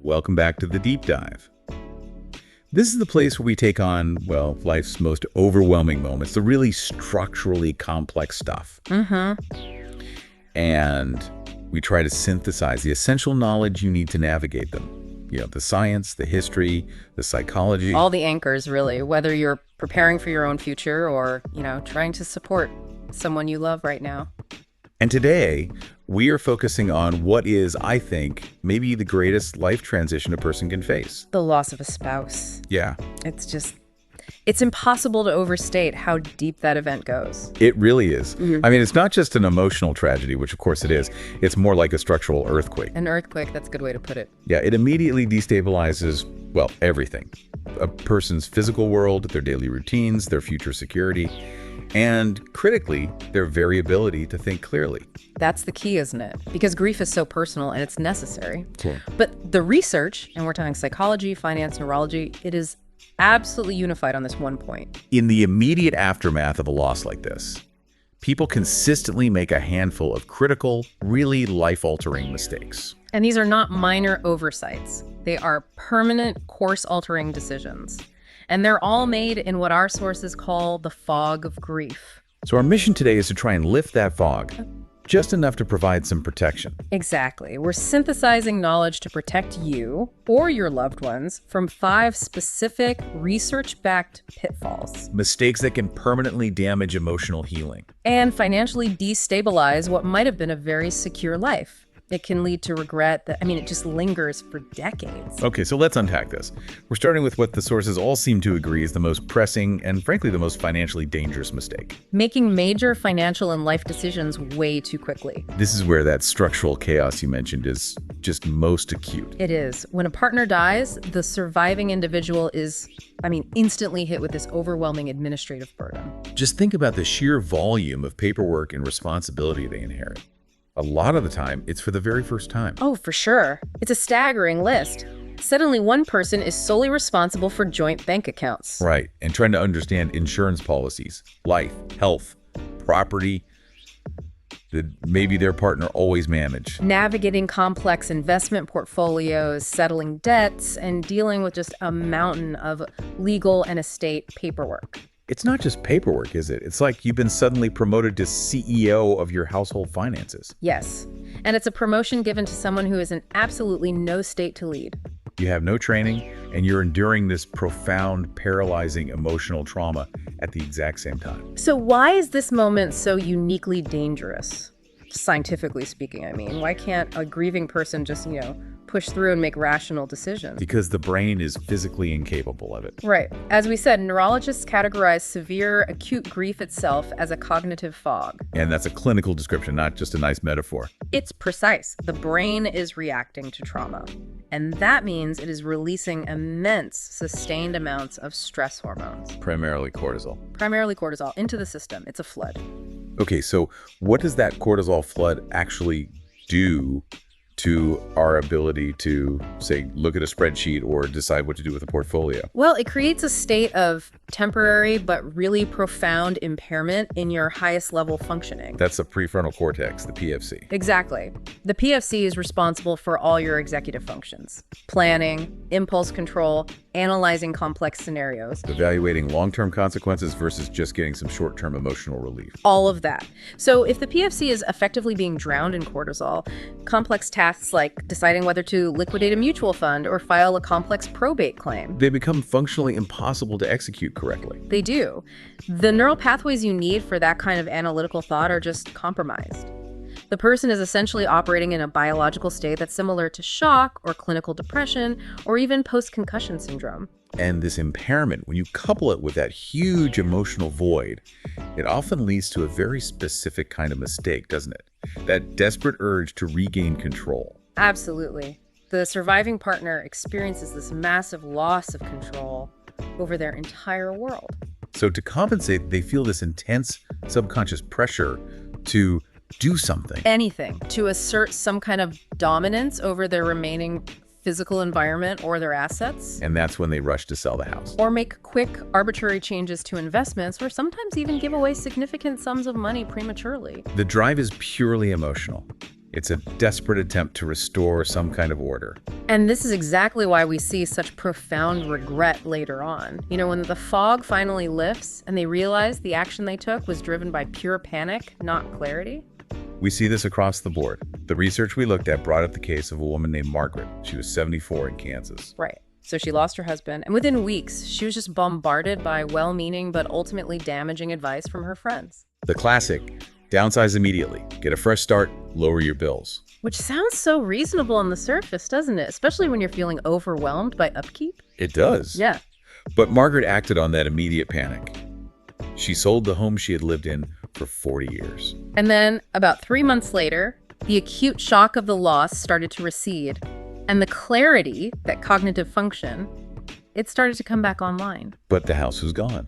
Welcome back to the Deep Dive. This is the place where we take on, well, life's most overwhelming moments, the really structurally complex stuff. And we try to synthesize the essential knowledge you need to navigate them. You know, the science, the history, the psychology. All the anchors, really, whether you're preparing for your own future or, trying to support someone you love right now. And today, we are focusing on what is, I think, maybe the greatest life transition a person can face. The loss of a spouse. Yeah. It's impossible to overstate how deep that event goes. It really is. I mean, it's not just an emotional tragedy, which of course it is. It's more like a structural earthquake. An earthquake, that's a good way to put it. Yeah, it immediately destabilizes, well, everything. A person's physical world, their daily routines, their future security, and critically, their variability to think clearly. That's the key, isn't it? Because grief is so personal and it's necessary. Sure. But the research, and we're talking psychology, finance, neurology, it is absolutely unified on this one point. In the immediate aftermath of a loss like this, people consistently make a handful of critical, really life-altering mistakes. And these are not minor oversights. They are permanent, course-altering decisions. And they're all made in what our sources call the fog of grief. So our mission today is to try and lift that fog, just enough to provide some protection. Exactly. We're synthesizing knowledge to protect you or your loved ones from 5 specific research-backed pitfalls. Mistakes that can permanently damage emotional healing. And financially destabilize what might have been a very secure life. It can lead to regret it just lingers for decades. Okay, so let's unpack this. We're starting with what the sources all seem to agree is the most pressing and frankly the most financially dangerous mistake. Making major financial and life decisions way too quickly. This is where that structural chaos you mentioned is just most acute. It is. When a partner dies, the surviving individual is, instantly hit with this overwhelming administrative burden. Just think about the sheer volume of paperwork and responsibility they inherit. A lot of the time, it's for the very first time. Oh, for sure. It's a staggering list. Suddenly, one person is solely responsible for joint bank accounts. Right, and trying to understand insurance policies, life, health, property, that maybe their partner always managed. Navigating complex investment portfolios, settling debts, and dealing with just a mountain of legal and estate paperwork. It's not just paperwork, is it? It's like you've been suddenly promoted to CEO of your household finances. Yes, and it's a promotion given to someone who is in absolutely no state to lead. You have no training, and you're enduring this profound, paralyzing emotional trauma at the exact same time. So why is this moment so uniquely dangerous? Scientifically speaking, Why can't a grieving person just, push through and make rational decisions? Because the brain is physically incapable of it. Right. As we said, neurologists categorize severe acute grief itself as a cognitive fog. And that's a clinical description, not just a nice metaphor. It's precise. The brain is reacting to trauma. And that means it is releasing immense, sustained amounts of stress hormones. Primarily cortisol. Into the system. It's a flood. Okay, so what does that cortisol flood actually do to our ability to, say, look at a spreadsheet or decide what to do with a portfolio? Well, it creates a state of temporary but really profound impairment in your highest level functioning. That's the prefrontal cortex, the PFC. Exactly. The PFC is responsible for all your executive functions: planning, impulse control, analyzing complex scenarios. Evaluating long-term consequences versus just getting some short-term emotional relief. All of that. So if the PFC is effectively being drowned in cortisol, complex tasks like deciding whether to liquidate a mutual fund or file a complex probate claim, they become functionally impossible to execute correctly. They do. The neural pathways you need for that kind of analytical thought are just compromised. The person is essentially operating in a biological state that's similar to shock or clinical depression or even post-concussion syndrome. And this impairment, when you couple it with that huge emotional void, it often leads to a very specific kind of mistake, doesn't it? That desperate urge to regain control. Absolutely. The surviving partner experiences this massive loss of control over their entire world. So to compensate, they feel this intense subconscious pressure to do something. Anything. To assert some kind of dominance over their remaining physical environment or their assets. And that's when they rush to sell the house. Or make quick, arbitrary changes to investments, or sometimes even give away significant sums of money prematurely. The drive is purely emotional. It's a desperate attempt to restore some kind of order. And this is exactly why we see such profound regret later on. You know, when the fog finally lifts and they realize the action they took was driven by pure panic, not clarity. We see this across the board. The research we looked at brought up the case of a woman named Margaret. She was 74 in Kansas. Right. So she lost her husband, and within weeks, she was just bombarded by well-meaning but ultimately damaging advice from her friends. The classic, downsize immediately, get a fresh start, lower your bills. Which sounds so reasonable on the surface, doesn't it? Especially when you're feeling overwhelmed by upkeep. It does. Yeah. But Margaret acted on that immediate panic. She sold the home she had lived in for 40 years. And then, about 3 months later, the acute shock of the loss started to recede. And the clarity, that cognitive function, it started to come back online. But the house was gone.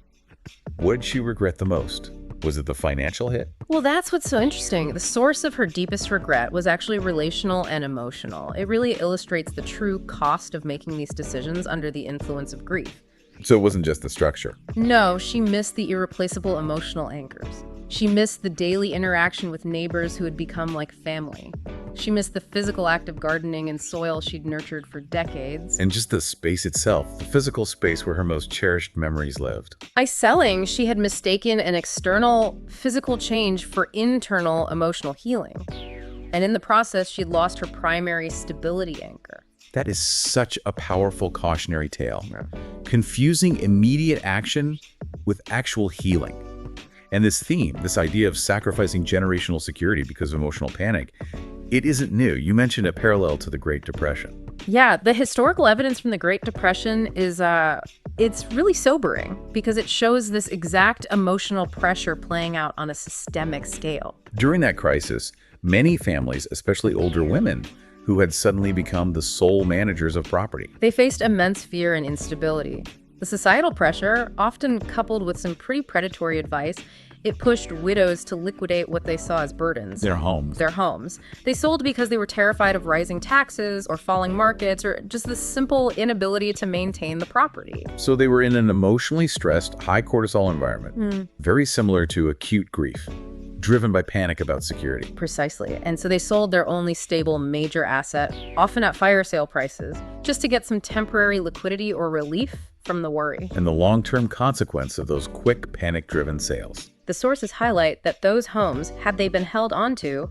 What did she regret the most? Was it the financial hit? Well, that's what's so interesting. The source of her deepest regret was actually relational and emotional. It really illustrates the true cost of making these decisions under the influence of grief. So it wasn't just the structure. No, she missed the irreplaceable emotional anchors. She missed the daily interaction with neighbors who had become like family. She missed the physical act of gardening in soil she'd nurtured for decades. And just the space itself, the physical space where her most cherished memories lived. By selling, she had mistaken an external physical change for internal emotional healing. And in the process, she'd lost her primary stability anchor. That is such a powerful cautionary tale. Confusing immediate action with actual healing. And this theme, this idea of sacrificing generational security because of emotional panic, it isn't new. You mentioned a parallel to the Great Depression. Yeah, the historical evidence from the Great Depression is, it's really sobering because it shows this exact emotional pressure playing out on a systemic scale. During that crisis, many families, especially older women, who had suddenly become the sole managers of property. They faced immense fear and instability. The societal pressure, often coupled with some pretty predatory advice, it pushed widows to liquidate what they saw as burdens. Their homes. They sold because they were terrified of rising taxes or falling markets or just the simple inability to maintain the property. So they were in an emotionally stressed, high cortisol environment, very similar to acute grief, driven by panic about security. Precisely. And so they sold their only stable major asset, often at fire sale prices, just to get some temporary liquidity or relief from the worry. And the long-term consequence of those quick, panic-driven sales. The sources highlight that those homes, had they been held onto,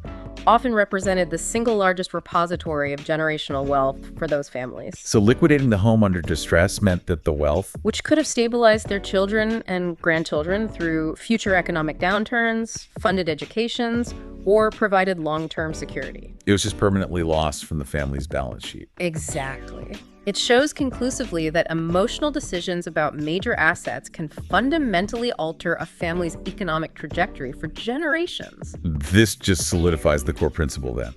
often represented the single largest repository of generational wealth for those families. So liquidating the home under distress meant that the wealth, which could have stabilized their children and grandchildren through future economic downturns, funded educations, or provided long-term security. It was just permanently lost from the family's balance sheet. Exactly. It shows conclusively that emotional decisions about major assets can fundamentally alter a family's economic trajectory for generations. This just solidifies the core principle then.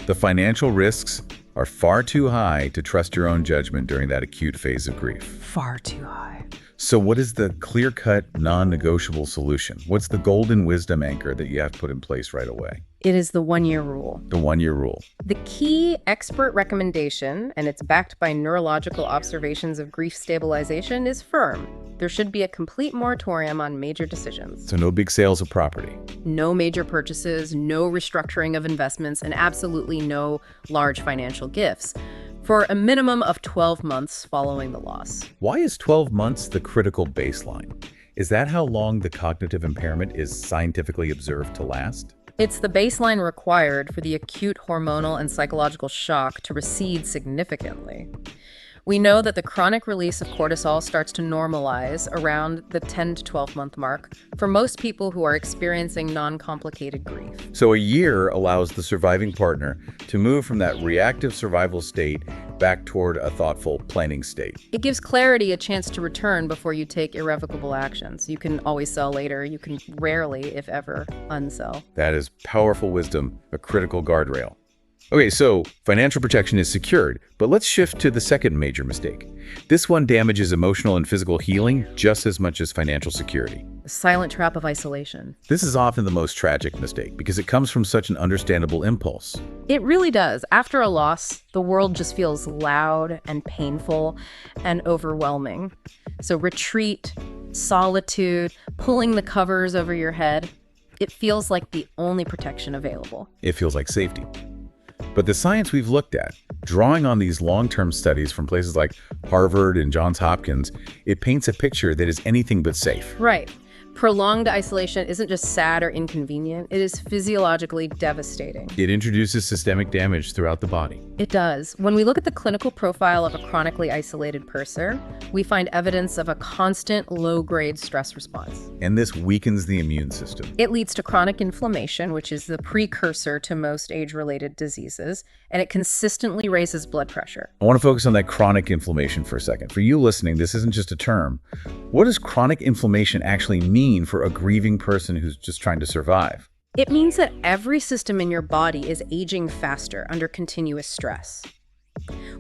The financial risks are far too high to trust your own judgment during that acute phase of grief. Far too high. So what is the clear-cut, non-negotiable solution? What's the golden wisdom anchor that you have to put in place right away? It is the one-year rule. The one-year rule. The key expert recommendation, and it's backed by neurological observations of grief stabilization, is firm. There should be a complete moratorium on major decisions. So no big sales of property. No major purchases, no restructuring of investments, and absolutely no large financial gifts, for a minimum of 12 months following the loss. Why is 12 months the critical baseline? Is that how long the cognitive impairment is scientifically observed to last? It's the baseline required for the acute hormonal and psychological shock to recede significantly. We know that the chronic release of cortisol starts to normalize around the 10 to 12-month mark for most people who are experiencing non-complicated grief. So a year allows the surviving partner to move from that reactive survival state back toward a thoughtful planning state. It gives clarity a chance to return before you take irrevocable actions. You can always sell later. You can rarely, if ever, unsell. That is powerful wisdom, a critical guardrail. Okay, so financial protection is secured, but let's shift to the second major mistake. This one damages emotional and physical healing just as much as financial security. The silent trap of isolation. This is often the most tragic mistake because it comes from such an understandable impulse. It really does. After a loss, the world just feels loud and painful and overwhelming. So retreat, solitude, pulling the covers over your head, it feels like the only protection available. It feels like safety. But the science we've looked at, drawing on these long-term studies from places like Harvard and Johns Hopkins, it paints a picture that is anything but safe. Right. Prolonged isolation isn't just sad or inconvenient, it is physiologically devastating. It introduces systemic damage throughout the body. It does. When we look at the clinical profile of a chronically isolated person, we find evidence of a constant low-grade stress response. And this weakens the immune system. It leads to chronic inflammation, which is the precursor to most age-related diseases, and it consistently raises blood pressure. I want to focus on that chronic inflammation for a second. For you listening, this isn't just a term. What does chronic inflammation actually mean for a grieving person who's just trying to survive? It means that every system in your body is aging faster under continuous stress.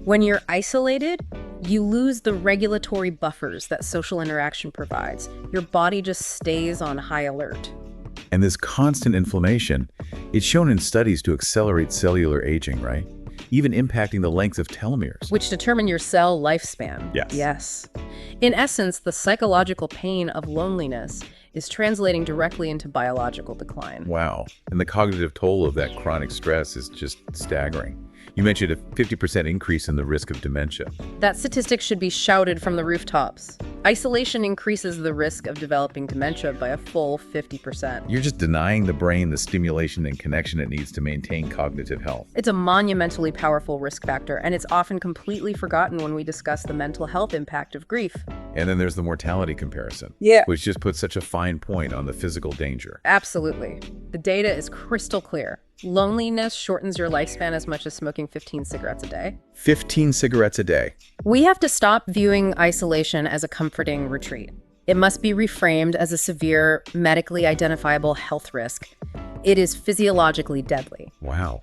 When you're isolated, you lose the regulatory buffers that social interaction provides. Your body just stays on high alert. And this constant inflammation, it's shown in studies to accelerate cellular aging, right? Even impacting the length of telomeres. Which determine your cell lifespan. Yes. Yes. In essence, the psychological pain of loneliness is translating directly into biological decline. Wow. And the cognitive toll of that chronic stress is just staggering. You mentioned a 50% increase in the risk of dementia. That statistic should be shouted from the rooftops. Isolation increases the risk of developing dementia by a full 50%. You're just denying the brain the stimulation and connection it needs to maintain cognitive health. It's a monumentally powerful risk factor, and it's often completely forgotten when we discuss the mental health impact of grief. And then there's the mortality comparison, which just puts such a fine point on the physical danger. Absolutely. The data is crystal clear. Loneliness shortens your lifespan as much as smoking 15 cigarettes a day. 15 cigarettes a day. We have to stop viewing isolation as a comforting retreat. It must be reframed as a severe, medically identifiable health risk. It is physiologically deadly. Wow.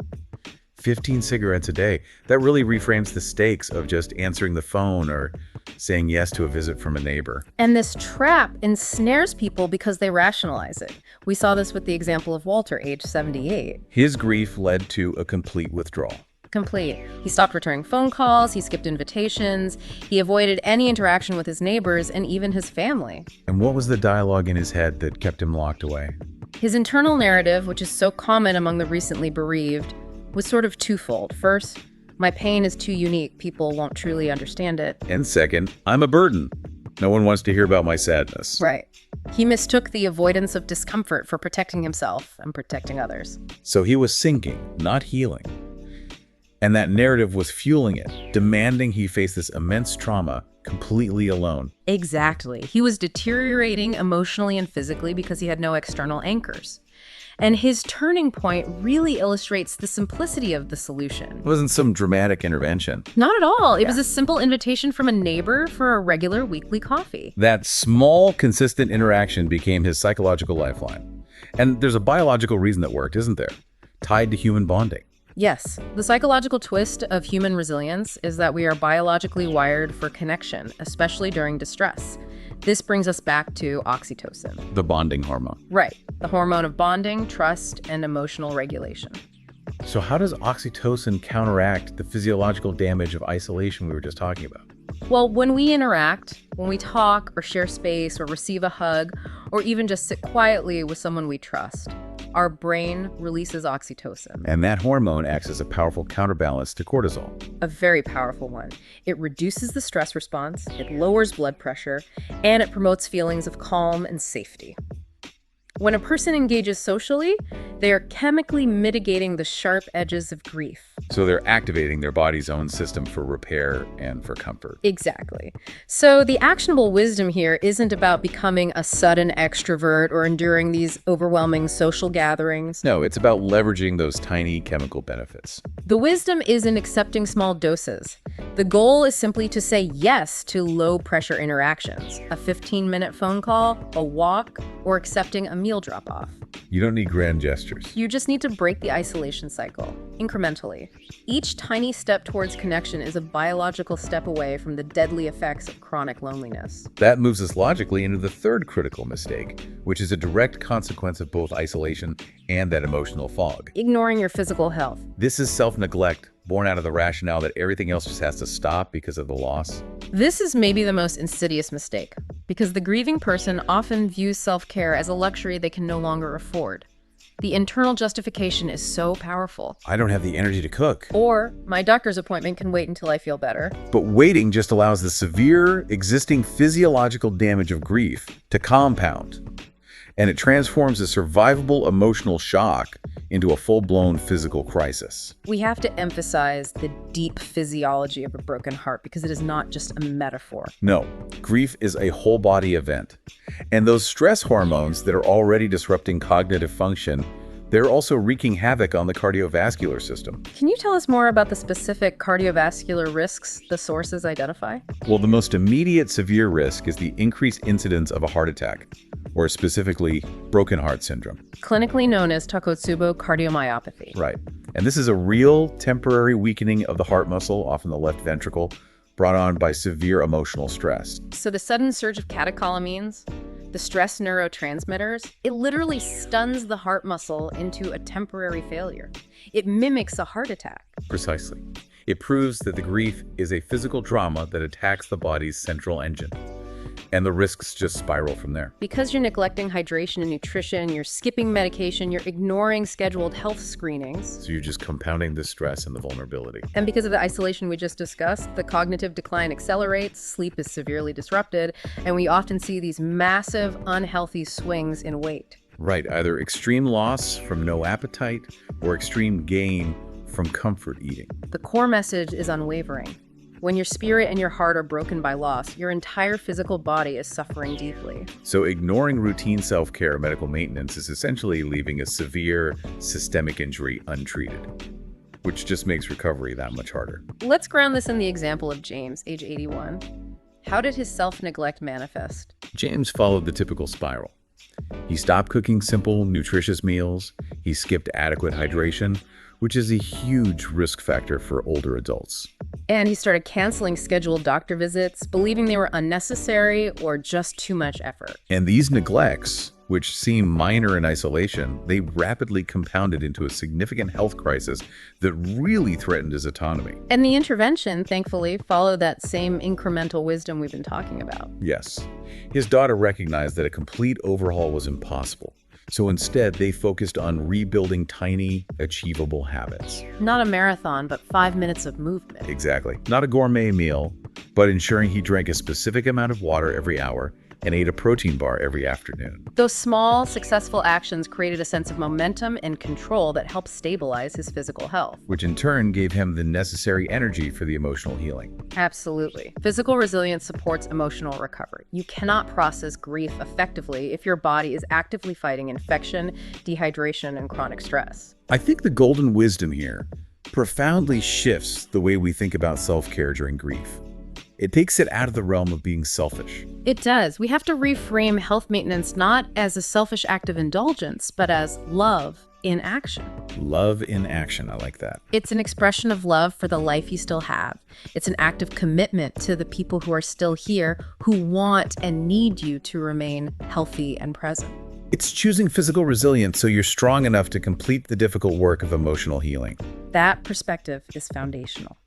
15 cigarettes a day. That really reframes the stakes of just answering the phone or saying yes to a visit from a neighbor. And this trap ensnares people because they rationalize it. We saw this with the example of Walter, age 78. His grief led to a complete withdrawal. Complete. He stopped returning phone calls, he skipped invitations, he avoided any interaction with his neighbors and even his family. And what was the dialogue in his head that kept him locked away? His internal narrative, which is so common among the recently bereaved, was sort of twofold. First, my pain is too unique, people won't truly understand it. And second, I'm a burden. No one wants to hear about my sadness. Right. He mistook the avoidance of discomfort for protecting himself and protecting others. So he was sinking, not healing. And that narrative was fueling it, demanding he face this immense trauma completely alone. Exactly. He was deteriorating emotionally and physically because he had no external anchors. And his turning point really illustrates the simplicity of the solution. It wasn't some dramatic intervention. Not at all. It was a simple invitation from a neighbor for a regular weekly coffee. That small, consistent interaction became his psychological lifeline. And there's a biological reason that worked, isn't there? Tied to human bonding. Yes. The psychological twist of human resilience is that we are biologically wired for connection, especially during distress. This brings us back to oxytocin. The bonding hormone. Right. The hormone of bonding, trust, and emotional regulation. So how does oxytocin counteract the physiological damage of isolation we were just talking about? Well, when we interact, when we talk or share space or receive a hug, or even just sit quietly with someone we trust, our brain releases oxytocin. And that hormone acts as a powerful counterbalance to cortisol. A very powerful one. It reduces the stress response, it lowers blood pressure, and it promotes feelings of calm and safety. When a person engages socially, they are chemically mitigating the sharp edges of grief. So they're activating their body's own system for repair and for comfort. Exactly. So the actionable wisdom here isn't about becoming a sudden extrovert or enduring these overwhelming social gatherings. No, it's about leveraging those tiny chemical benefits. The wisdom is in accepting small doses. The goal is simply to say yes to low-pressure interactions, a 15-minute phone call, a walk, or accepting a meal drop-off. You don't need grand gestures. You just need to break the isolation cycle, incrementally. Each tiny step towards connection is a biological step away from the deadly effects of chronic loneliness. That moves us logically into the third critical mistake, which is a direct consequence of both isolation and that emotional fog. Ignoring your physical health. This is self-neglect, born out of the rationale that everything else just has to stop because of the loss. This is maybe the most insidious mistake, because the grieving person often views self-care as a luxury they can no longer afford. The internal justification is so powerful. I don't have the energy to cook. Or, my doctor's appointment can wait until I feel better. But waiting just allows the severe existing physiological damage of grief to compound. And it transforms a survivable emotional shock into a full-blown physical crisis. We have to emphasize the deep physiology of a broken heart because it is not just a metaphor. No, grief is a whole-body event. And those stress hormones that are already disrupting cognitive function, they're also wreaking havoc on the cardiovascular system. Can you tell us more about the specific cardiovascular risks the sources identify? Well, the most immediate severe risk is the increased incidence of a heart attack, or specifically broken heart syndrome. Clinically known as Takotsubo cardiomyopathy. Right. And this is a real temporary weakening of the heart muscle, often the left ventricle, brought on by severe emotional stress. So the sudden surge of catecholamines, the stress neurotransmitters, it literally stuns the heart muscle into a temporary failure. It mimics a heart attack. Precisely. It proves that the grief is a physical trauma that attacks the body's central engine. And the risks just spiral from there. Because you're neglecting hydration and nutrition, you're skipping medication, you're ignoring scheduled health screenings. So you're just compounding the stress and the vulnerability. And because of the isolation we just discussed, the cognitive decline accelerates, sleep is severely disrupted, and we often see these massive, unhealthy swings in weight. Right, either extreme loss from no appetite or extreme gain from comfort eating. The core message is unwavering. When your spirit and your heart are broken by loss, your entire physical body is suffering deeply. So ignoring routine self-care medical maintenance is essentially leaving a severe systemic injury untreated, which just makes recovery that much harder. Let's ground this in the example of James, age 81. How did his self-neglect manifest? James followed the typical spiral. He stopped cooking simple, nutritious meals. He skipped adequate hydration, which is a huge risk factor for older adults. And he started canceling scheduled doctor visits, believing they were unnecessary or just too much effort. And these neglects, which seem minor in isolation, they rapidly compounded into a significant health crisis that really threatened his autonomy. And the intervention, thankfully, followed that same incremental wisdom we've been talking about. Yes. His daughter recognized that a complete overhaul was impossible. So instead, they focused on rebuilding tiny, achievable habits. Not a marathon, but 5 minutes of movement. Exactly. Not a gourmet meal, but ensuring he drank a specific amount of water every hour and ate a protein bar every afternoon. Those small, successful actions created a sense of momentum and control that helped stabilize his physical health. Which in turn gave him the necessary energy for the emotional healing. Absolutely. Physical resilience supports emotional recovery. You cannot process grief effectively if your body is actively fighting infection, dehydration, and chronic stress. I think the golden wisdom here profoundly shifts the way we think about self-care during grief. It takes it out of the realm of being selfish. It does. We have to reframe health maintenance not as a selfish act of indulgence, but as love in action. Love in action, I like that. It's an expression of love for the life you still have. It's an act of commitment to the people who are still here, who want and need you to remain healthy and present. It's choosing physical resilience so you're strong enough to complete the difficult work of emotional healing. That perspective is foundational.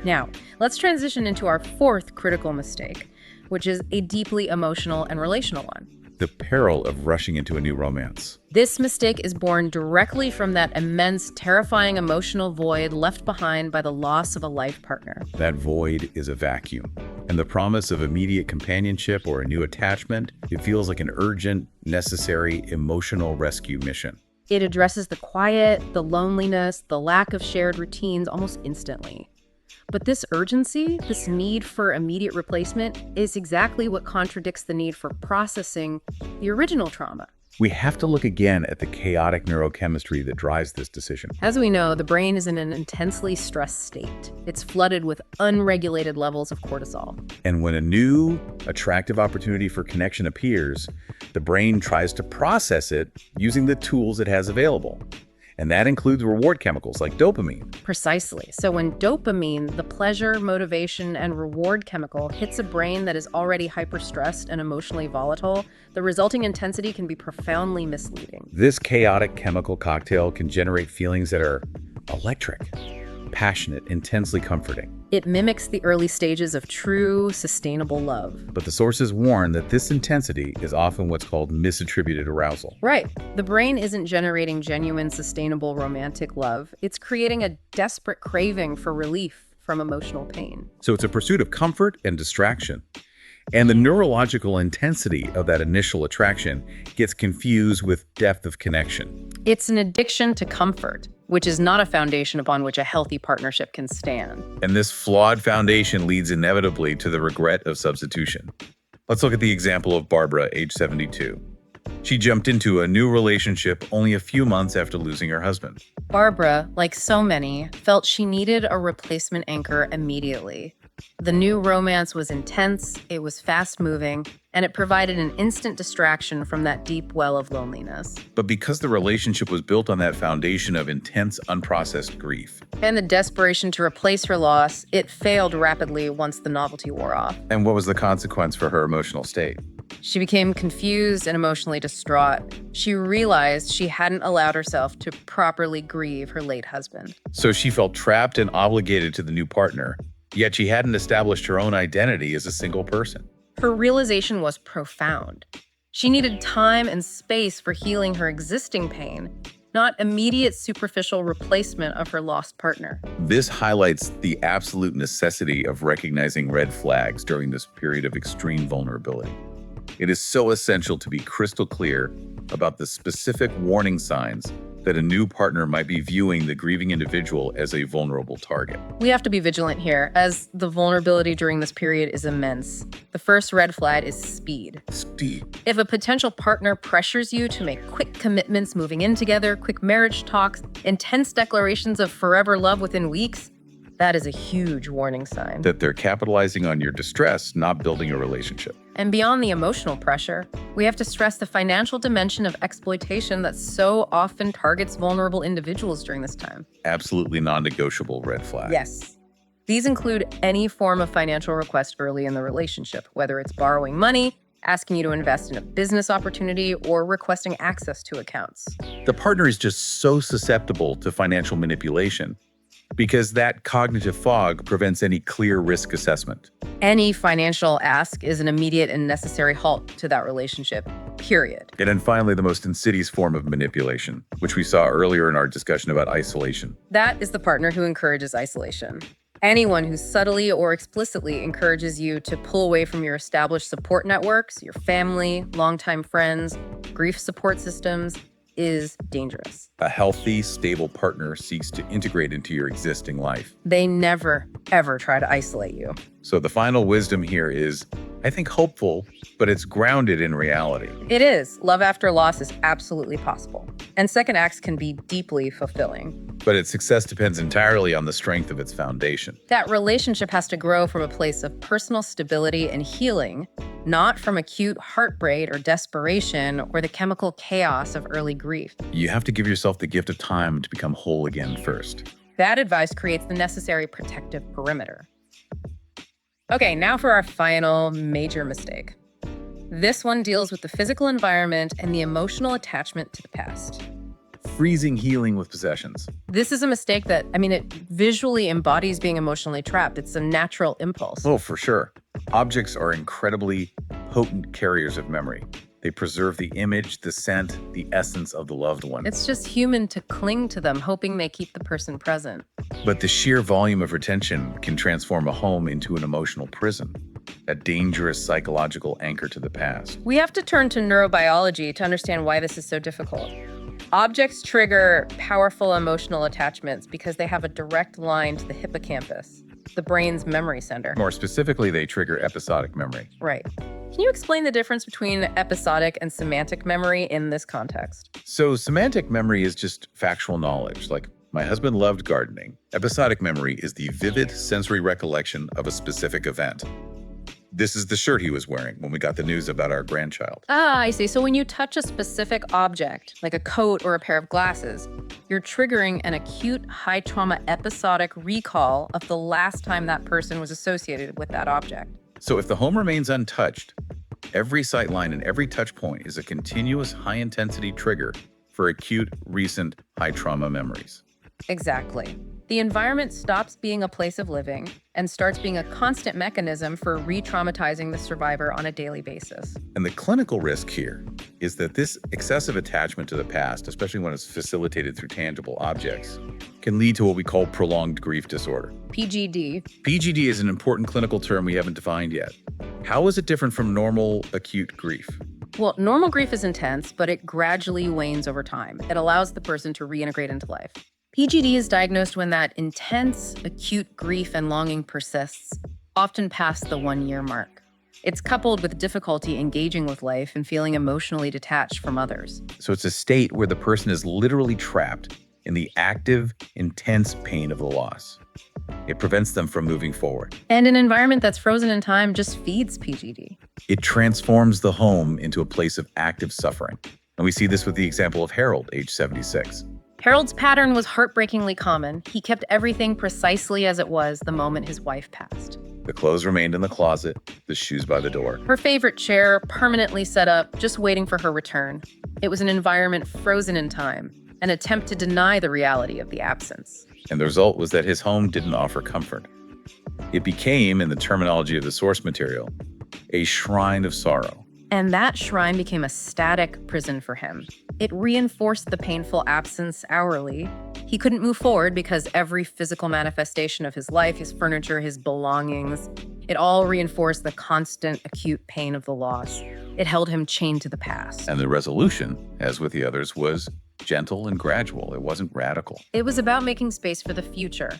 Now, let's transition into our fourth critical mistake, which is a deeply emotional and relational one. The peril of rushing into a new romance. This mistake is born directly from that immense, terrifying emotional void left behind by the loss of a life partner. That void is a vacuum. And the promise of immediate companionship or a new attachment, it feels like an urgent, necessary, emotional rescue mission. It addresses the quiet, the loneliness, the lack of shared routines almost instantly. But this urgency, this need for immediate replacement, is exactly what contradicts the need for processing the original trauma. We have to look again at the chaotic neurochemistry that drives this decision. As we know, the brain is in an intensely stressed state. It's flooded with unregulated levels of cortisol. And when a new, attractive opportunity for connection appears, the brain tries to process it using the tools it has available. And that includes reward chemicals like dopamine. Precisely. So when dopamine, the pleasure, motivation, and reward chemical, hits a brain that is already hyper-stressed and emotionally volatile, the resulting intensity can be profoundly misleading. This chaotic chemical cocktail can generate feelings that are electric, passionate, intensely comforting. It mimics the early stages of true, sustainable love. But the sources warn that this intensity is often what's called misattributed arousal. Right. The brain isn't generating genuine, sustainable romantic love. It's creating a desperate craving for relief from emotional pain. So it's a pursuit of comfort and distraction. And the neurological intensity of that initial attraction gets confused with depth of connection. It's an addiction to comfort, which is not a foundation upon which a healthy partnership can stand. And this flawed foundation leads inevitably to the regret of substitution. Let's look at the example of Barbara, age 72. She jumped into a new relationship only a few months after losing her husband. Barbara, like so many, felt she needed a replacement anchor immediately. The new romance was intense, it was fast-moving, and it provided an instant distraction from that deep well of loneliness. But because the relationship was built on that foundation of intense, unprocessed grief. And the desperation to replace her loss, it failed rapidly once the novelty wore off. And what was the consequence for her emotional state? She became confused and emotionally distraught. She realized she hadn't allowed herself to properly grieve her late husband. So she felt trapped and obligated to the new partner, yet she hadn't established her own identity as a single person. Her realization was profound. She needed time and space for healing her existing pain, not immediate superficial replacement of her lost partner. This highlights the absolute necessity of recognizing red flags during this period of extreme vulnerability. It is so essential to be crystal clear about the specific warning signs that a new partner might be viewing the grieving individual as a vulnerable target. We have to be vigilant here, as the vulnerability during this period is immense. The first red flag is speed. Speed. If a potential partner pressures you to make quick commitments moving in together, quick marriage talks, intense declarations of forever love within weeks, that is a huge warning sign. That they're capitalizing on your distress, not building a relationship. And beyond the emotional pressure, we have to stress the financial dimension of exploitation that so often targets vulnerable individuals during this time. Absolutely non-negotiable red flag. Yes. These include any form of financial request early in the relationship, whether it's borrowing money, asking you to invest in a business opportunity, or requesting access to accounts. The partner is just so susceptible to financial manipulation because that cognitive fog prevents any clear risk assessment. Any financial ask is an immediate and necessary halt to that relationship, period. And then finally, the most insidious form of manipulation, which we saw earlier in our discussion about isolation. That is the partner who encourages isolation. Anyone who subtly or explicitly encourages you to pull away from your established support networks, your family, longtime friends, grief support systems, is dangerous. A healthy, stable partner seeks to integrate into your existing life. They never, ever try to isolate you. So the final wisdom here is, I think, hopeful, but it's grounded in reality. It is. Love after loss is absolutely possible. And second acts can be deeply fulfilling. But its success depends entirely on the strength of its foundation. That relationship has to grow from a place of personal stability and healing, not from acute heartbreak or desperation or the chemical chaos of early grief. You have to give yourself the gift of time to become whole again first. That advice creates the necessary protective perimeter. Okay, now for our final major mistake. This one deals with the physical environment and the emotional attachment to the past. Freezing healing with possessions. This is a mistake that, it visually embodies being emotionally trapped. It's a natural impulse. Oh, for sure. Objects are incredibly potent carriers of memory. They preserve the image, the scent, the essence of the loved one. It's just human to cling to them, hoping they keep the person present. But the sheer volume of retention can transform a home into an emotional prison, a dangerous psychological anchor to the past. We have to turn to neurobiology to understand why this is so difficult. Objects trigger powerful emotional attachments because they have a direct line to the hippocampus, the brain's memory center. More specifically, they trigger episodic memory. Right. Can you explain the difference between episodic and semantic memory in this context? So semantic memory is just factual knowledge, like my husband loved gardening. Episodic memory is the vivid sensory recollection of a specific event. This is the shirt he was wearing when we got the news about our grandchild. Ah, I see. So when you touch a specific object, like a coat or a pair of glasses, you're triggering an acute high trauma episodic recall of the last time that person was associated with that object. So if the home remains untouched, every sight line and every touch point is a continuous high-intensity trigger for acute, recent, high-trauma memories. Exactly. The environment stops being a place of living and starts being a constant mechanism for re-traumatizing the survivor on a daily basis. And the clinical risk here is that this excessive attachment to the past, especially when it's facilitated through tangible objects, can lead to what we call prolonged grief disorder. PGD. PGD is an important clinical term we haven't defined yet. How is it different from normal acute grief? Well, normal grief is intense, but it gradually wanes over time. It allows the person to reintegrate into life. PGD is diagnosed when that intense, acute grief and longing persists, often past the 1-year mark. It's coupled with difficulty engaging with life and feeling emotionally detached from others. So it's a state where the person is literally trapped in the active, intense pain of the loss. It prevents them from moving forward. And an environment that's frozen in time just feeds PGD. It transforms the home into a place of active suffering. And we see this with the example of Harold, age 76. Harold's pattern was heartbreakingly common. He kept everything precisely as it was the moment his wife passed. The clothes remained in the closet, the shoes by the door. Her favorite chair permanently set up, just waiting for her return. It was an environment frozen in time, an attempt to deny the reality of the absence. And the result was that his home didn't offer comfort. It became, in the terminology of the source material, a shrine of sorrow. And that shrine became a static prison for him. It reinforced the painful absence hourly. He couldn't move forward because every physical manifestation of his life, his furniture, his belongings, it all reinforced the constant acute pain of the loss. It held him chained to the past. And the resolution, as with the others, was gentle and gradual. It wasn't radical. It was about making space for the future.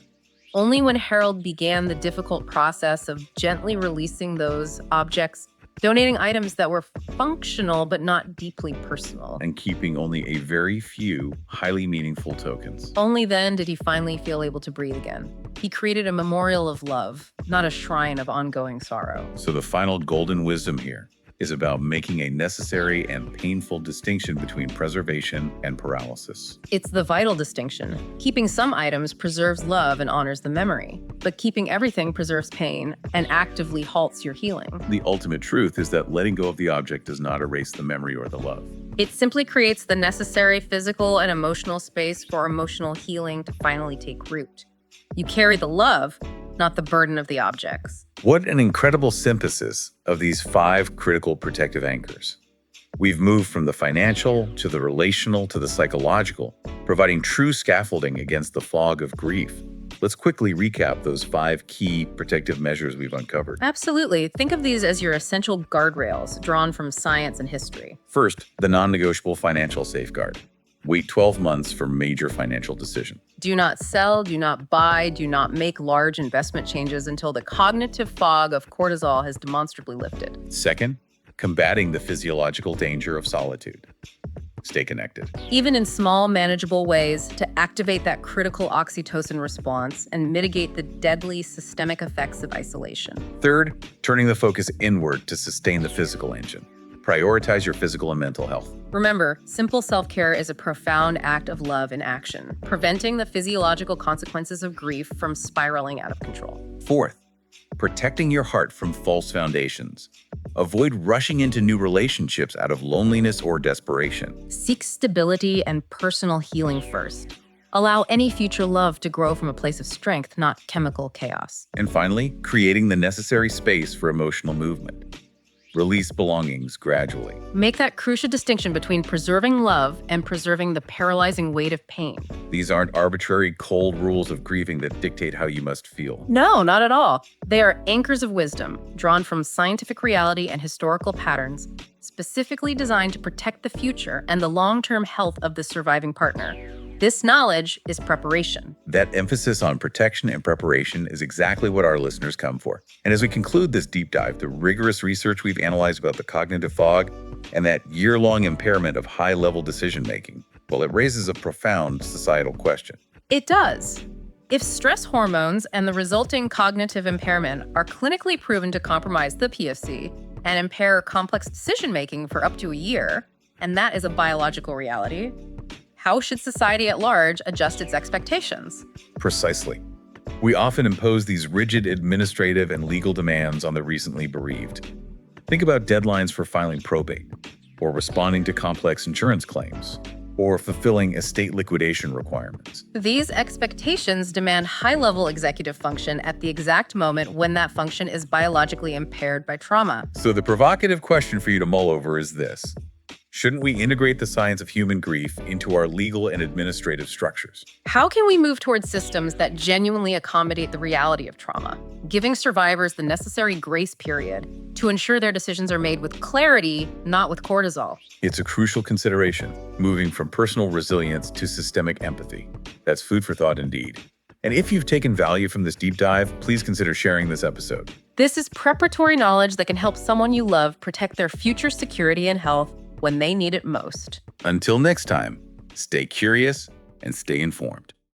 Only when Harold began the difficult process of gently releasing those objects, donating items that were functional but not deeply personal, and keeping only a very few highly meaningful tokens. only then did he finally feel able to breathe again. He created a memorial of love, not a shrine of ongoing sorrow. So the final golden wisdom here is about making a necessary and painful distinction between preservation and paralysis. It's the vital distinction. Keeping some items preserves love and honors the memory, but keeping everything preserves pain and actively halts your healing. The ultimate truth is that letting go of the object does not erase the memory or the love. It simply creates the necessary physical and emotional space for emotional healing to finally take root. You carry the love, not the burden of the objects. What an incredible synthesis of these 5 critical protective anchors. We've moved from the financial to the relational to the psychological, providing true scaffolding against the fog of grief. Let's quickly recap those 5 key protective measures we've uncovered. Absolutely. Think of these as your essential guardrails drawn from science and history. First, the non-negotiable financial safeguard. Wait 12 months for major financial decision. Do not sell, do not buy, do not make large investment changes until the cognitive fog of cortisol has demonstrably lifted. Second, combating the physiological danger of solitude. Stay connected. Even in small, manageable ways to activate that critical oxytocin response and mitigate the deadly systemic effects of isolation. Third, turning the focus inward to sustain the physical engine. Prioritize your physical and mental health. Remember, simple self-care is a profound act of love in action, preventing the physiological consequences of grief from spiraling out of control. Fourth, protecting your heart from false foundations. Avoid rushing into new relationships out of loneliness or desperation. Seek stability and personal healing first. Allow any future love to grow from a place of strength, not chemical chaos. And finally, creating the necessary space for emotional movement. Release belongings gradually. Make that crucial distinction between preserving love and preserving the paralyzing weight of pain. These aren't arbitrary, cold rules of grieving that dictate how you must feel. No, not at all. They are anchors of wisdom, drawn from scientific reality and historical patterns, specifically designed to protect the future and the long-term health of the surviving partner. This knowledge is preparation. That emphasis on protection and preparation is exactly what our listeners come for. And as we conclude this deep dive, the rigorous research we've analyzed about the cognitive fog and that year-long impairment of high-level decision-making, well, it raises a profound societal question. It does. If stress hormones and the resulting cognitive impairment are clinically proven to compromise the PFC and impair complex decision-making for up to a year, and that is a biological reality, how should society at large adjust its expectations? Precisely. We often impose these rigid administrative and legal demands on the recently bereaved. Think about deadlines for filing probate or responding to complex insurance claims. or fulfilling estate liquidation requirements. These expectations demand high-level executive function at the exact moment when that function is biologically impaired by trauma. So the provocative question for you to mull over is this: shouldn't we integrate the science of human grief into our legal and administrative structures? How can we move towards systems that genuinely accommodate the reality of trauma, giving survivors the necessary grace period to ensure their decisions are made with clarity, not with cortisol? It's a crucial consideration, moving from personal resilience to systemic empathy. That's food for thought indeed. And if you've taken value from this deep dive, please consider sharing this episode. This is preparatory knowledge that can help someone you love protect their future security and health when they need it most. Until next time, stay curious and stay informed.